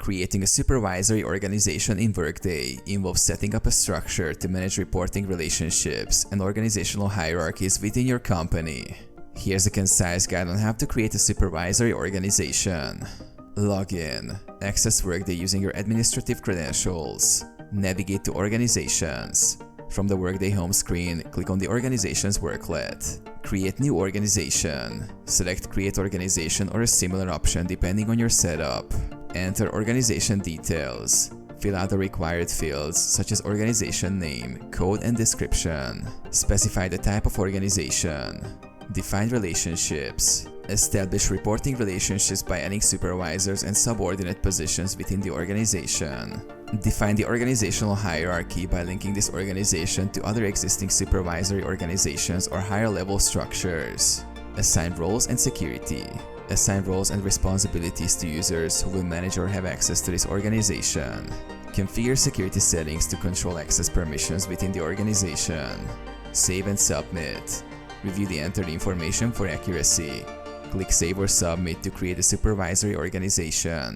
Creating a supervisory organization in Workday involves setting up a structure to manage reporting relationships and organizational hierarchies within your company. Here's a concise guide on how to create a supervisory organization. Log in. Access Workday using your administrative credentials. Navigate to Organizations. From the Workday home screen, click on the Organizations worklet. Create new organization. Select Create Organization or a similar option depending on your setup. Enter organization details. Fill out the required fields such as organization name, code, and description. Specify the type of organization. Define relationships. Establish reporting relationships by adding supervisors and subordinate positions within the organization. Define the organizational hierarchy by linking this organization to other existing supervisory organizations or higher-level structures. Assign roles and security. Assign roles and responsibilities to users who will manage or have access to this organization. Configure security settings to control access permissions within the organization. Save and submit. Review the entered information for accuracy. Click Save or Submit to create a supervisory organization.